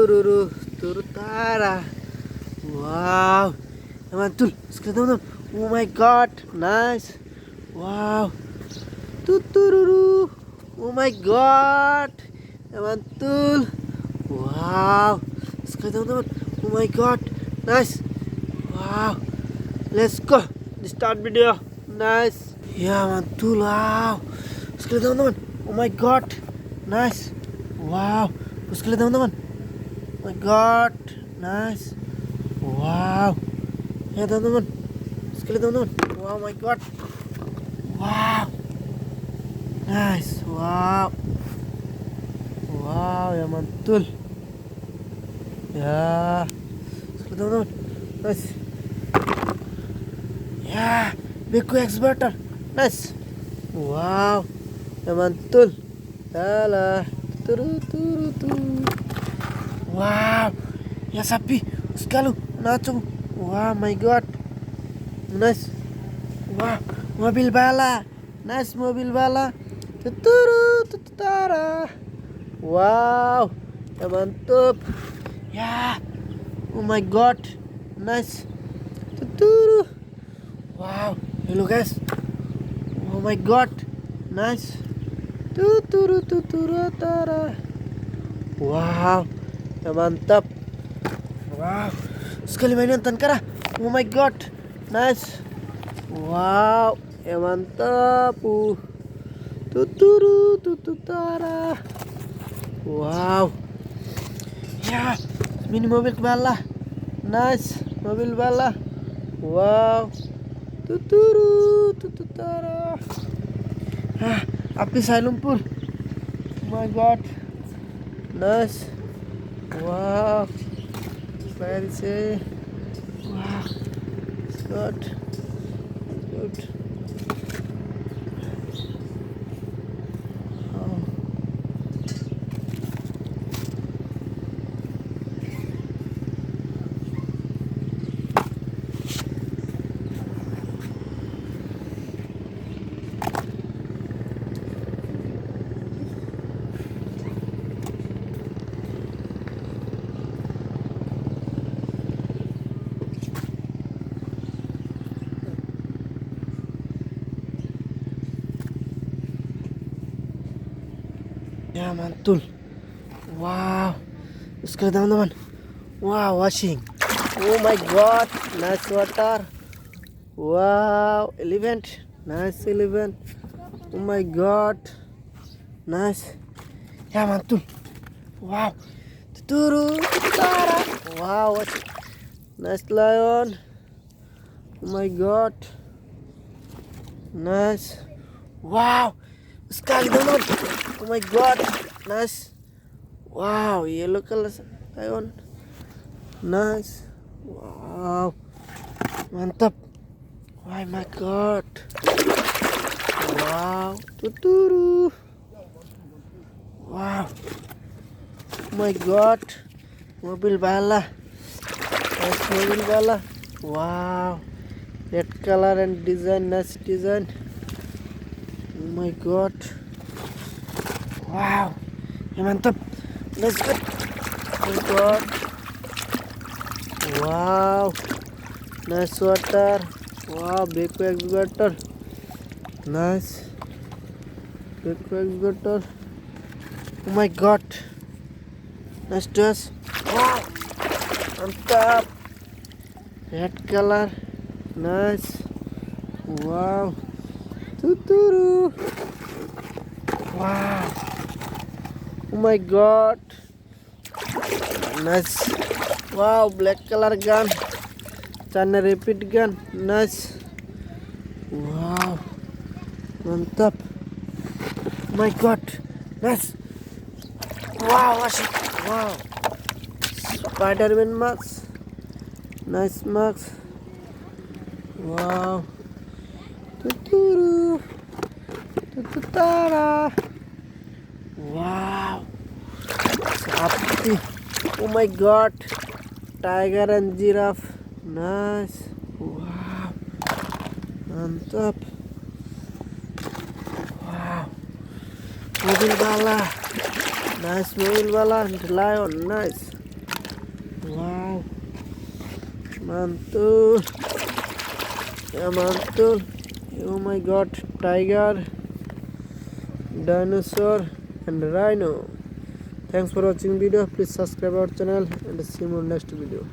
Tutururu, turutara. Wow. Mantul. Sekarang teman-teman. Oh my god. Nice. Wow. Tutururu. Oh my god. Mantul. Wow. Sekarang teman-teman. Oh my god. Nice. Wow. Let's go. Start video. Nice. Ya mantul. Wow. Sekarang teman-teman. Oh my god. Nice. Wow. Sekali teman-teman. Oh my god. Nice. Wow. Ya teman-teman. Sekali teman-teman. Wow, my god. Wow. Nice. Wow. Wow, ya mantul. Ya. Sekali teman-teman. Nice. Ya, BekoExcavator. Nice. Wow. Ya mantul. Dalah. Wow, ya sapi sekali nacu. Wow, my god. Nice. Wow, mobil bala. Nice mobil bala. Tutara. Wow, ya mantap. Ya. Oh my god. Nice. Tuturu. Wow, hello guys. Oh my god. Nice. Tutara. Wow, ya mantap. Wow, sekali mainan tankara. Oh my god, nice. Wow, ya mantap. Tutara. Wow, ya mini mobil bala. Nice, mobil bala. Wow, tutara. Api saya lumpur. Oh my god. Nice. Wow. Very safe. Wow. Good. Good. Oh. Ya mantul. Wow. Sekarang teman-teman. Wow, washing. Oh my god. Nice water. Wow, elephant. Nice elephant. Oh my god. Nice. Ya mantul. Wow. Tutara. Wow, washing. Nice lion. Oh my god. Nice. Wow. Sekali teman. Oh my god. Nice. Wow, yellow color lion. Nice. Wow. Mantap. Oh my god. Wow. Tuturu. Wow. Oh my god. Mobil bala. Nice mobil bala. Wow. Red color and design. Nice design. Oh my god. Wow. Ya mantap. Let's go. Oh my god. Wow. Nice water. Wow, BekoExcavator. Nice. BekoExcavator. Oh my god. Nice dress. Wow. Mantap. Red color. Nice. Wow. Tuturu. Wow. Oh my god. Nice. Wow, black color gun. China repeat gun. Nice. Wow. Mantap. Oh my god. Nice. Wow, wow. Spiderman mask. Nice mask. Wow. Tuturu. Tutara. Wow. Sapi. Oh my god. Tiger and giraffe. Nice. Wow. Mantap. Wow. Mobil bala. Nice mobil bala and lion. Nice. Wow. Mantul. Yeah, mantul. Oh my god. Tiger, dinosaur and rhino. Thanks for watching video. Please subscribe our channel and see you in next video.